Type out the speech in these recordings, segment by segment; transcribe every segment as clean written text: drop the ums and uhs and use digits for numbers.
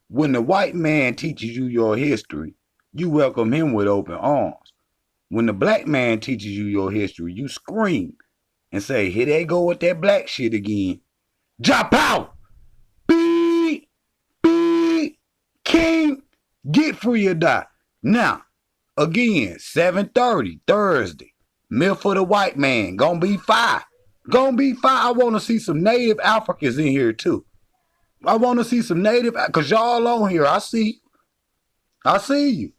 When the white man teaches you your history, you welcome him with open arms. When the black man teaches you your history, you scream and say, here they go with that black shit again. Drop out! Be, king, get free or die. Now, again, 7:30, Thursday. Meal for the white man. Gonna be fire. Gonna be fire. I want to see some native Africans in here too. I want to see some native, because y'all on here. I see you.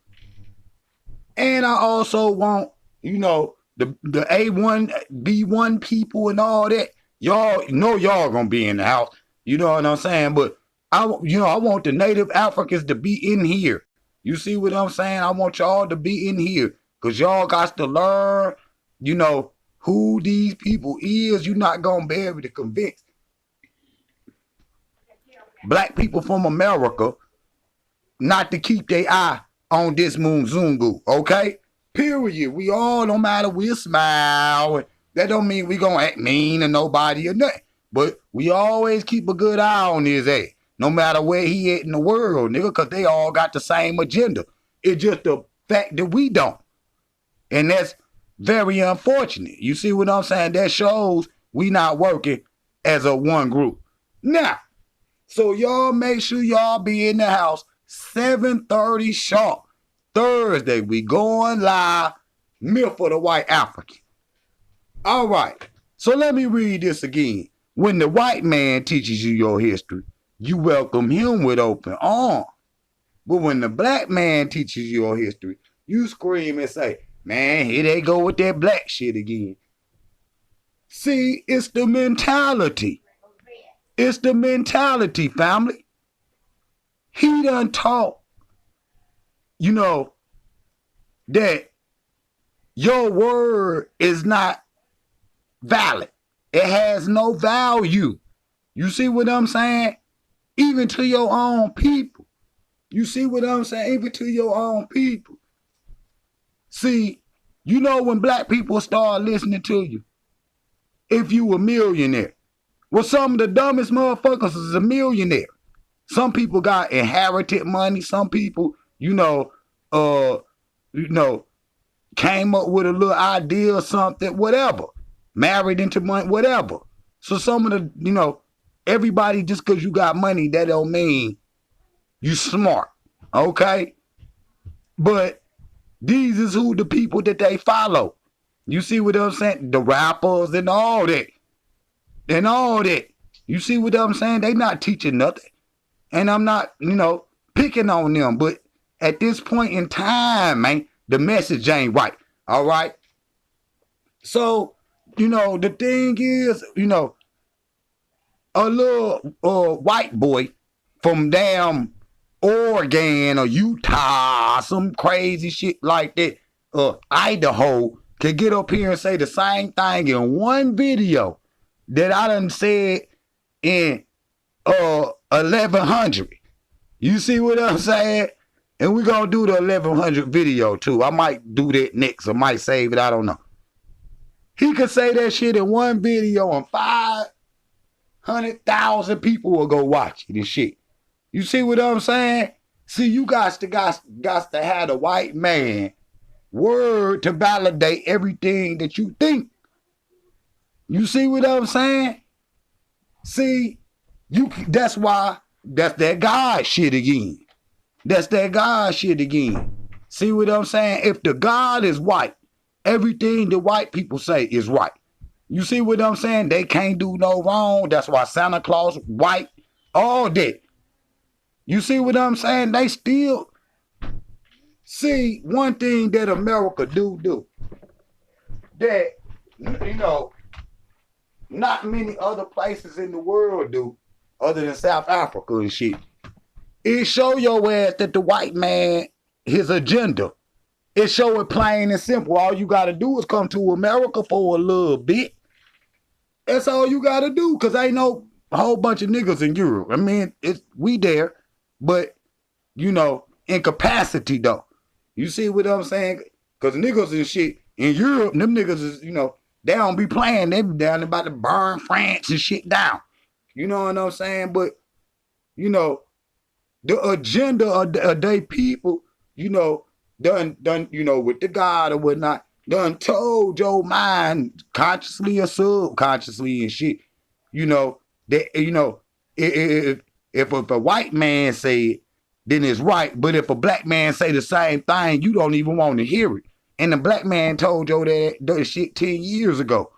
And I also want, the A1, B1 people and all that. Y'all know y'all gonna be in the house. You know what I'm saying? But I want the native Africans to be in here. You see what I'm saying? I want y'all to be in here. Because y'all got to learn, who these people is. You're not gonna be able to convince black people from America not to keep their eye on this Mzungu, okay? Period. We all, no matter, we'll smile. That don't mean we gonna act mean to nobody or nothing. But we always keep a good eye on his ass, no matter where he at in the world, nigga, because they all got the same agenda. It's just the fact that we don't. And that's very unfortunate. You see what I'm saying? That shows we not working as a one group. Now, so y'all make sure y'all be in the house 7:30 sharp. Thursday, we going live. Myth for the white African. All right. So let me read this again. When the white man teaches you your history, you welcome him with open arms. But when the black man teaches you your history, you scream and say, man, here they go with that black shit again. See, it's the mentality. It's the mentality, family. He done taught, that your word is not valid. It has no value. You see what I'm saying? Even to your own people. You see what I'm saying? Even to your own people. See, when black people start listening to you, if you a millionaire, well, some of the dumbest motherfuckers is a millionaire. Some people got inherited money. Some people, came up with a little idea or something, whatever. Married into money, whatever. So some of the, everybody, just because you got money, that don't mean you smart, okay? But these is who the people that they follow. You see what I'm saying? The rappers and all that. And all that. You see what I'm saying? They not teaching nothing. And I'm not, picking on them. But at this point in time, man, the message ain't right. All right? So, the thing is, a little white boy from damn Oregon or Utah, some crazy shit like that, Idaho, can get up here and say the same thing in one video that I done said in 1100. You see what I'm saying? And we're going to do the 1100 video too. I might do that next. I might save it. I don't know. He could say that shit in one video and 500,000 people will go watch it and shit. You see what I'm saying? See, you got to have the white man word to validate everything that you think. You see what I'm saying? See, that's that God shit again. That's that God shit again. See what I'm saying? If the God is white, everything the white people say is right. You see what I'm saying? They can't do no wrong. That's why Santa Claus, white, all that. You see what I'm saying? They still... See, one thing that America do, that, not many other places in the world do, other than South Africa and shit, it show your ass that the white man, his agenda, it show it plain and simple. All you got to do is come to America for a little bit. That's all you got to do, because ain't no whole bunch of niggas in Europe. I mean, we there, but, in capacity, though. You see what I'm saying? Because niggas and shit in Europe, them niggas is, they don't be playing. They be down about to burn France and shit down. You know what I'm saying? But, the agenda of they people, done, with the God or whatnot, done told your mind consciously or subconsciously and shit, that, if a white man say it, then it's right. But if a black man say the same thing, you don't even want to hear it. And the black man told you that shit 10 years ago.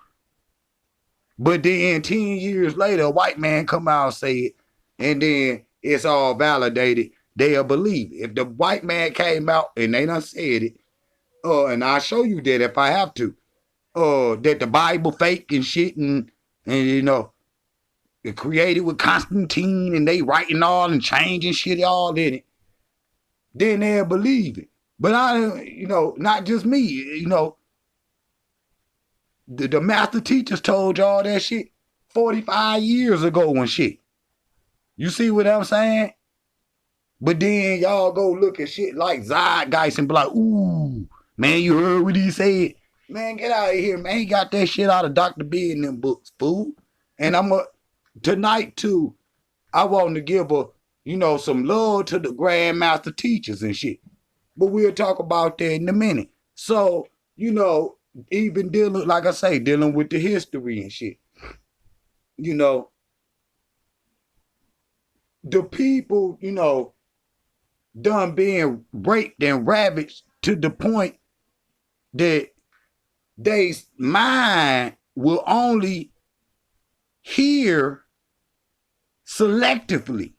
But then 10 years later, a white man come out and say it, and then it's all validated. They'll believe it. If the white man came out and they done said it, and I'll show you that if I have to, that the Bible fake and shit, and it created with Constantine, and they writing all and changing shit all in it, then they'll believe it. But not just me, the master teachers told y'all that shit 45 years ago and shit. You see what I'm saying? But then y'all go look at shit like Zeitgeist and be like, ooh, man, you heard what he said? Man, get out of here, man. He got that shit out of Dr. B in them books, fool. And tonight too, I want to give some love to the Grandmaster teachers and shit. But we'll talk about that in a minute. So, even dealing with the history and shit. The people, done being raped and ravaged to the point that they mind will only hear selectively.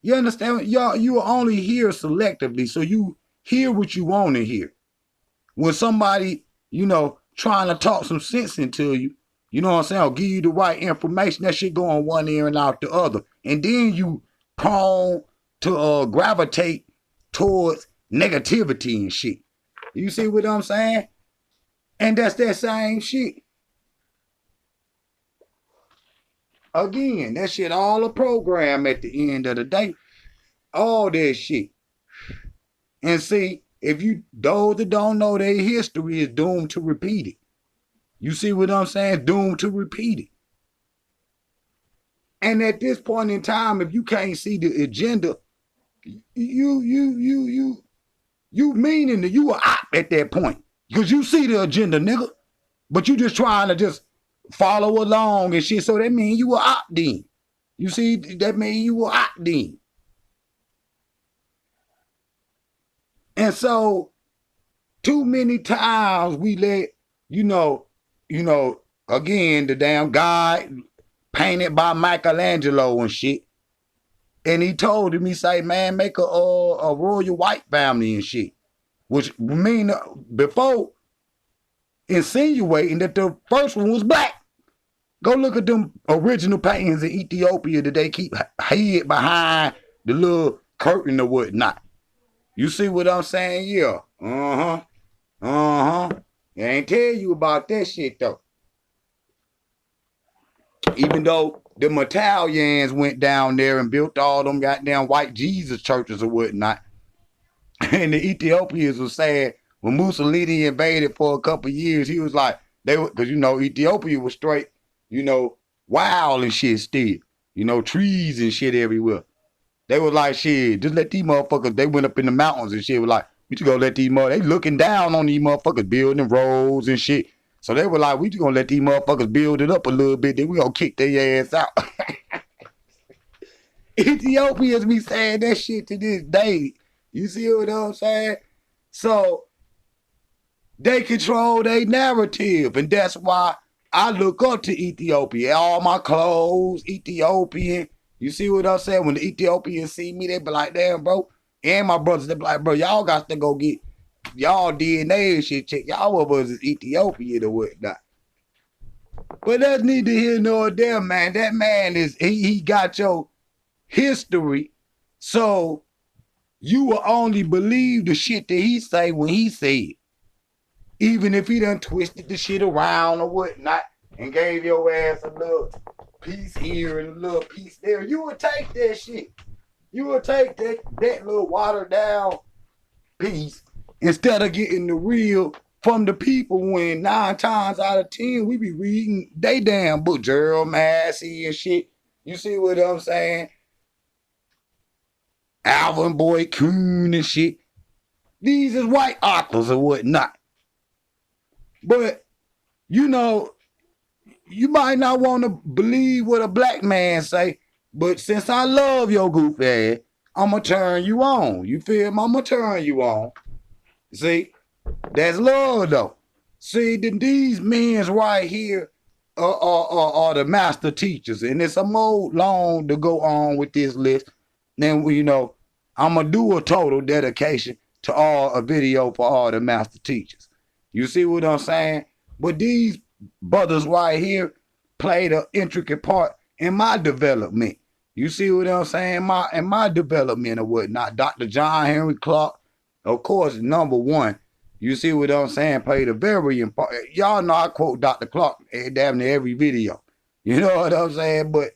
You understand? Y'all, you will only hear selectively, so you hear what you want to hear. When somebody, trying to talk some sense into you, you know what I'm saying, or give you the right information, that shit go on one ear and out the other. And then you prone to gravitate towards negativity and shit. You see what I'm saying? And that's that same shit. Again, that shit all a program at the end of the day. All that shit. And see, those that don't know their history is doomed to repeat it. You see what I'm saying? Doomed to repeat it. And at this point in time, if you can't see the agenda, you meaning that you are op at that point. Because you see the agenda, nigga. But you just trying to just follow along and shit. So that means you were op then. You see, that means you were op then. And so, too many times we let, again, the damn guy painted by Michelangelo and shit. And he told him, he say, man, make a royal white family and shit. Which mean before insinuating that the first one was black. Go look at them original paintings in Ethiopia that they keep hid behind the little curtain or whatnot. You see what I'm saying? Yeah. I ain't tell you about that shit though. Even though the Italians went down there and built all them goddamn white Jesus churches or whatnot. And the Ethiopians was saying when Mussolini invaded for a couple of years, he was like, because Ethiopia was straight, wild and shit still. Trees and shit everywhere. They were like, shit, just let these motherfuckers, they went up in the mountains and shit, was like, we just gonna let these motherfuckers, they looking down on these motherfuckers building roads and shit. So they were like, we just gonna let these motherfuckers build it up a little bit, then we gonna kick their ass out. Ethiopians be saying that shit to this day. You see what I'm saying? So they control their narrative, and that's why I look up to Ethiopia. All my clothes, Ethiopian. You see what I'm saying? When the Ethiopians see me, they be like, damn, bro. And my brothers, they be like, bro, y'all got to go get y'all DNA and shit checked. Y'all of us is Ethiopian or whatnot. But that's neither here nor there, man. That man he got your history, so you will only believe the shit that he say when he say it. Even if he done twisted the shit around or whatnot and gave your ass a little piece here and a little piece there, you would take that shit. You would take that little watered down piece instead of getting the real from the people when 9 times out of 10 we be reading they damn book, Gerald Massey and shit. You see what I'm saying? Alvin Boy Coon and shit. These is white authors or whatnot. But, you know, you might not want to believe what a black man say, but since I love your goofy ass, I'ma turn you on. You feel me? I'ma turn you on. See, that's love though. See, these men right here are the master teachers, and it's a more long to go on with this list. Then you know, I'ma do a total dedication to all a video for all the master teachers. You see what I'm saying? But these brothers right here played an intricate part in my development. You see what I'm saying? In my development or whatnot. Dr. John Henry Clark, of course, number one. You see what I'm saying? Played a very important. Y'all know I quote Dr. Clark damn near every video. You know what I'm saying? But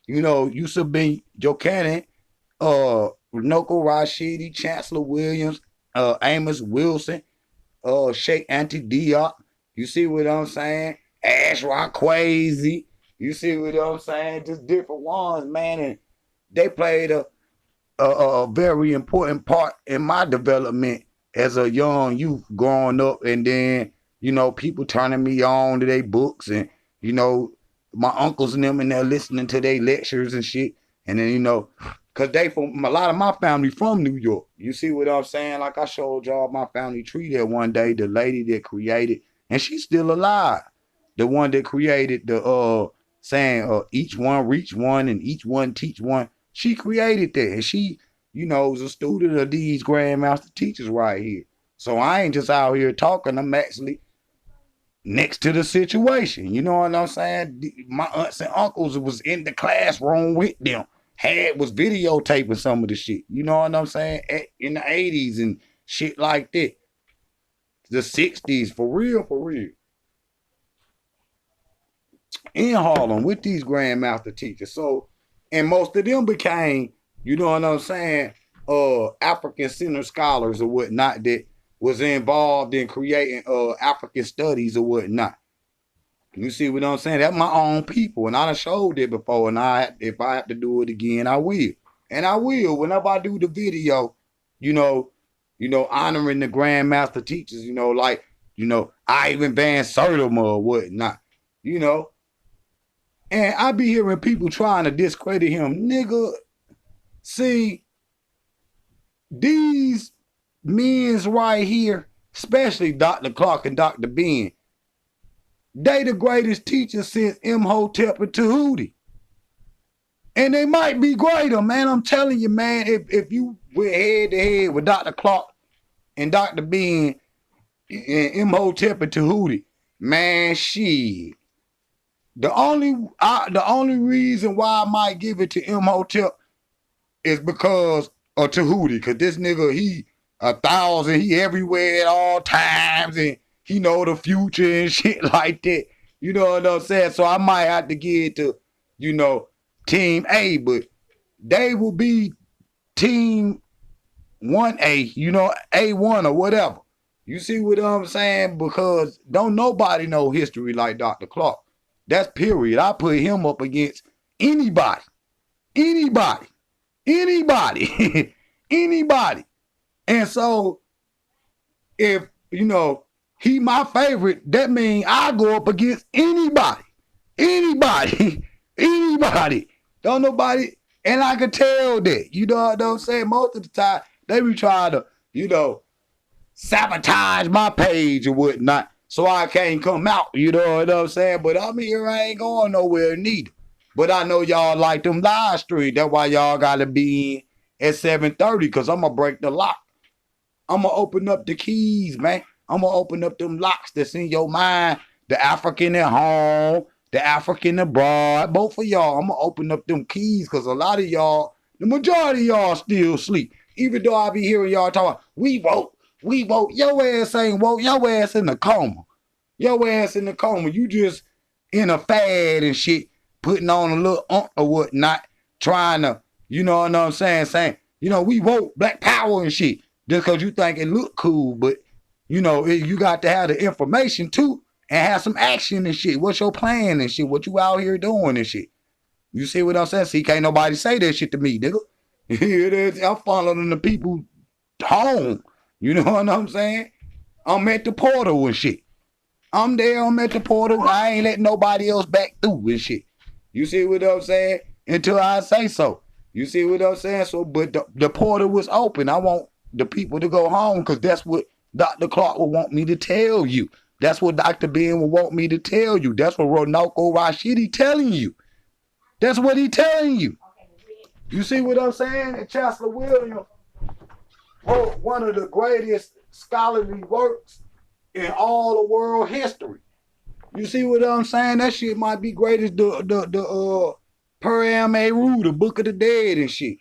you know, Yusuf bin Joe Cannon, Runoko Rashidi, Chancellor Williams, Amos Wilson, Sheikh Auntie Diop. You see what I'm saying? Ash Rock Quasi. You see what I'm saying? Just different ones, man. And they played a very important part in my development as a young youth growing up. And then, you know, people turning me on to their books and, you know, my uncles and them in there listening to their lectures and shit. And then, you know, because they from a lot of my family from New York. You see what I'm saying? Like I showed y'all my family tree there one day, the lady that created, and she's still alive. The one that created the saying each one reach one and each one teach one. She created that. And she, you know, was a student of these Grandmaster teachers right here. So I ain't just out here talking. I'm actually next to the situation. You know what I'm saying? My aunts and uncles was in the classroom with them. Was videotaping some of the shit. You know what I'm saying? In the 80s and shit like that. The 60s, for real, for real. In Harlem with these Grandmaster teachers. So, and most of them became, you know what I'm saying, African Center scholars or whatnot that was involved in creating African studies or whatnot. You see what I'm saying? That's my own people, and I done showed it before, and if I have to do it again, I will. And I will, whenever I do the video, you know, honoring the Grandmaster teachers, you know, like, you know, Ivan Van Sertima or whatnot, you know. And I be hearing people trying to discredit him. Nigga, see, these men's right here, especially Dr. Clark and Dr. Ben, they the greatest teachers since Imhotep and Tahuti. And they might be greater, man. I'm telling you, man, if you went head to head with Dr. Clark and Dr. Ben and Imhotep and Tahuti, man, shit. The only reason why I might give it to Imhotep is because of Tahuti. Cause this nigga, he 1,000, he everywhere at all times, and he know the future and shit like that. You know what I'm saying? So I might have to give it to, you know, Team A, but they will be Team 1A, you know, A1 or whatever. You see what I'm saying? Because don't nobody know history like Dr. Clark. That's period. I put him up against anybody. Anybody. Anybody. Anybody. And so, if, you know, he my favorite, that means I go up against anybody. Anybody. Anybody. Don't nobody. And I can tell that. You know what I'm saying? Most of the time, they be trying to, you know, sabotage my page or whatnot so I can't come out. You know what I'm saying? But I'm here, I ain't going nowhere neither. But I know y'all like them live streams. That's why y'all got to be in at 7:30 because I'm going to break the lock. I'm going to open up the keys, man. I'm going to open up them locks that's in your mind. The African at home, the African abroad, both of y'all. I'm going to open up them keys because a lot of y'all, the majority of y'all still sleep. Even though I be hearing y'all talking, we woke. Your ass ain't woke. Your ass in the coma. Your ass in the coma. You just in a fad and shit, putting on a little or whatnot, trying to, you know what I'm saying, you know, we woke, black power and shit, just because you think it look cool. But, you know, you got to have the information too and have some action and shit. What's your plan and shit? What you out here doing and shit? You see what I'm saying? See, can't nobody say that shit to me, nigga. I'm following the people home. You know what I'm saying? I'm at the portal and shit. I'm there, I'm at the portal. I ain't letting nobody else back through and shit. You see what I'm saying? Until I say so. You see what I'm saying? So, but the portal was open. I want the people to go home because that's what Dr. Clark would want me to tell you. That's what Dr. Ben would want me to tell you. That's what Ronoko Rashidi telling you. That's what he telling you. You see what I'm saying? And Chancellor Williams wrote one of the greatest scholarly works in all of world history. You see what I'm saying? That shit might be great as the Peram Eru, the Book of the Dead and shit.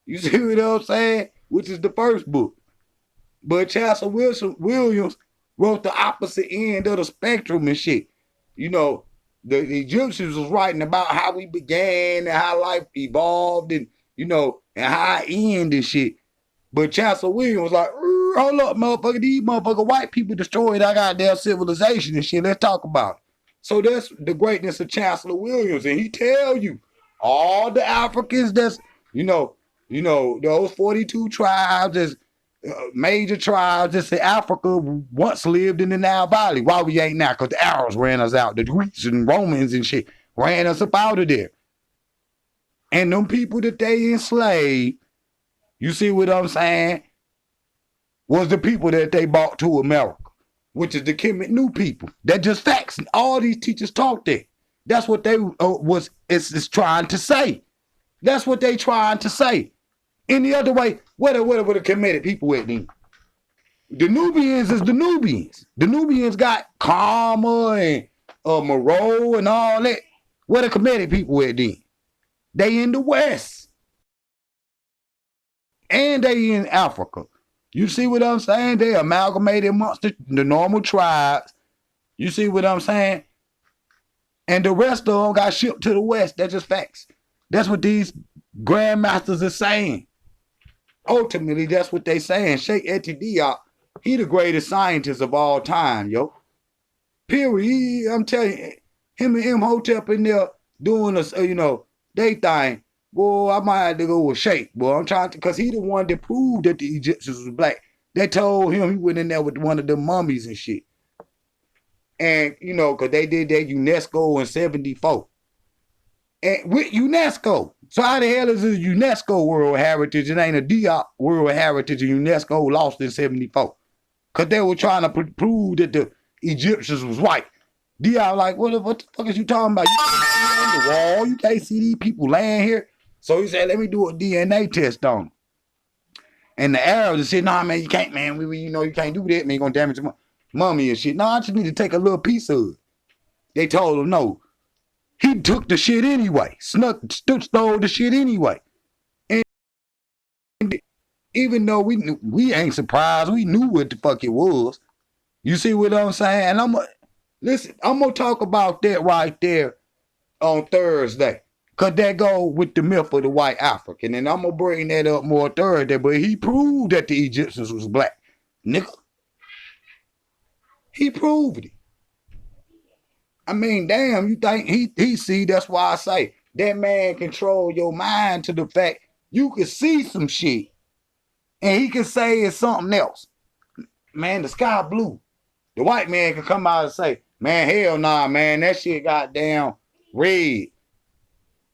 You see what I'm saying? Which is the first book. But Chancellor Williams wrote the opposite end of the spectrum and shit. You know, the Egyptians was writing about how we began and how life evolved and, you know, and how it ended and shit. But Chancellor Williams was like, hold up, motherfucker, these motherfucker white people destroyed our goddamn civilization and shit. Let's talk about it. So that's the greatness of Chancellor Williams. And he tell you, all the Africans that's, those 42 tribes, that's major tribes that's in Africa once lived in the Nile Valley. Why we ain't now? Because the Arabs ran us out. The Greeks and Romans and shit ran us up out of there. And them people that they enslaved, you see what I'm saying, was the people that they brought to America, which is the Kemet New people. That just facts. All these teachers taught that. That's what they is trying to say. That's what they trying to say. Any other way, what are the Kemetic people at then? The Nubians is the Nubians. The Nubians got Karma and Moreau and all that. What are Kemetic people at then? They in the West. And they in Africa. You see what I'm saying? They amalgamated amongst the normal tribes. You see what I'm saying? And the rest of them got shipped to the West. That's just facts. That's what these grandmasters are saying. Ultimately, that's what they saying. Sheikh Eti Diop, he the greatest scientist of all time, yo. Period. I'm telling you, him and Imhotep in there doing they thing. Boy, I might have to go with Sheikh, boy. I'm trying to, because he the one that proved that the Egyptians was black. They told him he went in there with one of the mummies and shit. And, because they did that UNESCO in 74. And with UNESCO. So how the hell is it UNESCO World Heritage? It ain't a Diop World Heritage and UNESCO lost in 74. Because they were trying to prove that the Egyptians was white. Diop like, what the fuck is you talking about? You can't see on the wall. You can't see these people laying here. So he said, let me do a DNA test on them. And the Arabs said, nah, man, you can't, man. You can't do that, man. You're going to damage the mummy and shit. No, I just need to take a little piece of it. They told him, no. He took the shit anyway. Stole the shit anyway. And even though we ain't surprised, we knew what the fuck it was. You see what I'm saying? And I'm going to talk about that right there on Thursday. Because that go with the myth of the white African. And I'm going to bring that up more Thursday. But he proved that the Egyptians was black. Nigga. He proved it. I mean, damn, you think he see, that's why I say, that man control your mind to the fact you can see some shit. And he can say it's something else. Man, the sky blue. The white man can come out and say, man, hell nah, man, that shit goddamn red.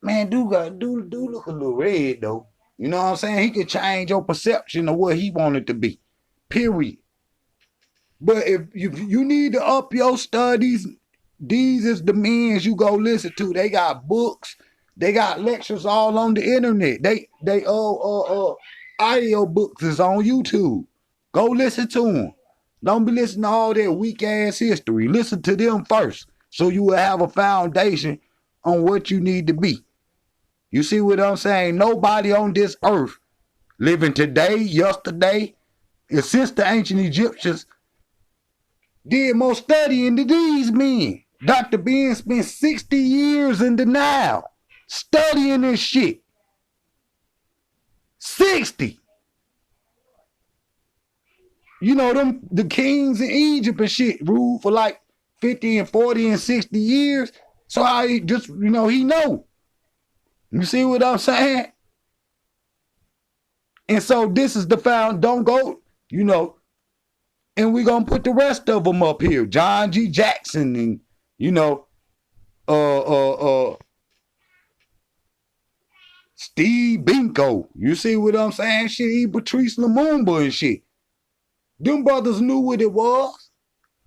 Man, dude look a little red, though. You know what I'm saying? He could change your perception of what he wanted to be. Period. But if you need to up your studies, these is the men you go listen to. They got books. They got lectures all on the internet. They audio books is on YouTube. Go listen to them. Don't be listening to all that weak ass history. Listen to them first, so you will have a foundation on what you need to be. You see what I'm saying? Nobody on this earth living today, yesterday, and since the ancient Egyptians did more studying than these men. Dr. Ben spent 60 years in the Nile studying this shit. 60. The kings in Egypt and shit ruled for like 50 and 40 and 60 years. So I just, he know. You see what I'm saying? And so this is the found. Don't go, you know, and we're gonna put the rest of them up here. John G. Jackson and you know, uh uh uh Steve Binko. You see what I'm saying? Shit, Patrice Lumumba and shit. Them brothers knew what it was.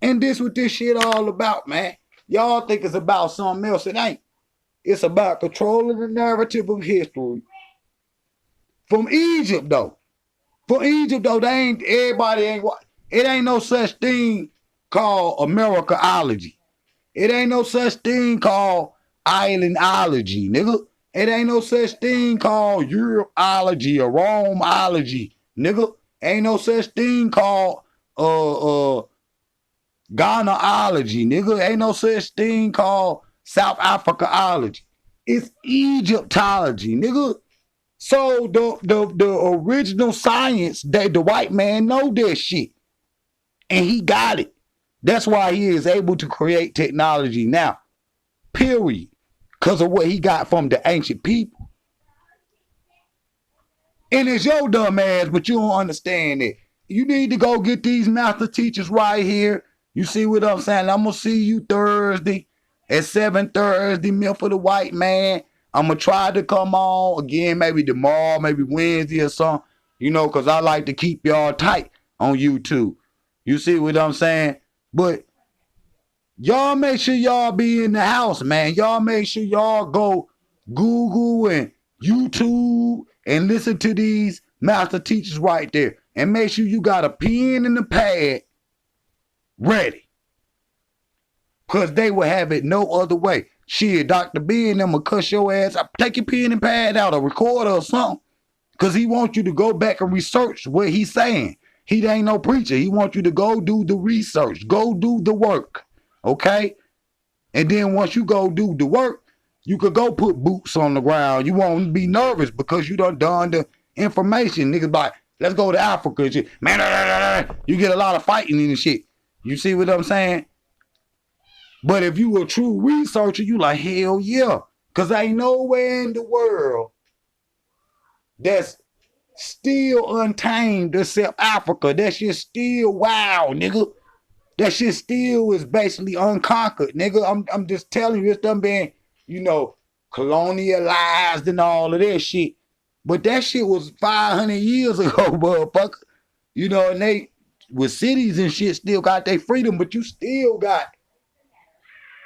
And this what this shit all about, man. Y'all think it's about something else. It ain't. It's about controlling the narrative of history. From Egypt, though. For Egypt, though, everybody ain't, it ain't no such thing called Americaology. It ain't no such thing called islandology, nigga. It ain't no such thing called Europeology or Romeology, nigga. Ain't no such thing called Ghanaology, nigga. Ain't no such thing called South Africaology. It's Egyptology, nigga. So the original science that the white man know that shit. And he got it. That's why he is able to create technology now. Period. Because of what he got from the ancient people. And it's your dumb ass, but you don't understand it. You need to go get these master teachers right here. You see what I'm saying? I'm going to see you Thursday at 7 Thursday, Meal for the White Man. I'm going to try to come on again maybe tomorrow, maybe Wednesday or something. You know, because I like to keep y'all tight on YouTube. You see what I'm saying? But y'all make sure y'all be in the house, man. Y'all make sure y'all go Google and YouTube and listen to these master teachers right there. And make sure you got a pen and a pad ready. Because they will have it no other way. Shit, Dr. B and them will cuss your ass up. Take your pen and pad out, a recorder or something. Because he wants you to go back and research what he's saying. He ain't no preacher. He wants you to go do the research. Go do the work. Okay? And then once you go do the work, you could go put boots on the ground. You won't be nervous because you done the information. Niggas like, let's go to Africa and shit. Man, you get a lot of fighting and shit. You see what I'm saying? But if you a true researcher, you like, hell yeah. Because ain't nowhere in the world that's still untamed except Africa. That shit still wild, nigga. That shit still is basically unconquered, nigga. I'm just telling you, it's done been, you know, colonialized and all of that shit. But that shit was 500 years ago, motherfucker. You know, and they, with cities and shit, still got their freedom, but you still got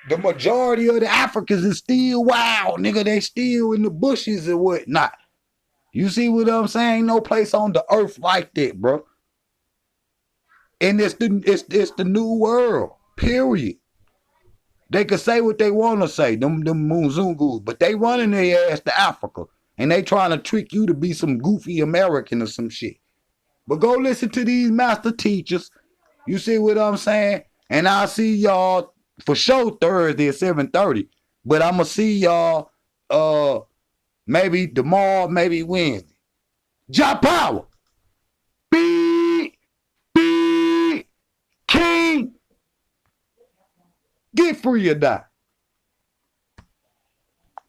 the majority of the Africans is still wild, nigga. They still in the bushes and whatnot. You see what I'm saying? No place on the earth like that, bro. And it's the new world, period. They could say what they want to say, them Muzungus, but they running their ass to Africa. And they trying to trick you to be some goofy American or some shit. But go listen to these master teachers. You see what I'm saying? And I'll see y'all for sure Thursday at 7:30. But I'm going to see y'all maybe tomorrow, maybe Wednesday. Jah Power. Be King. Get free or die.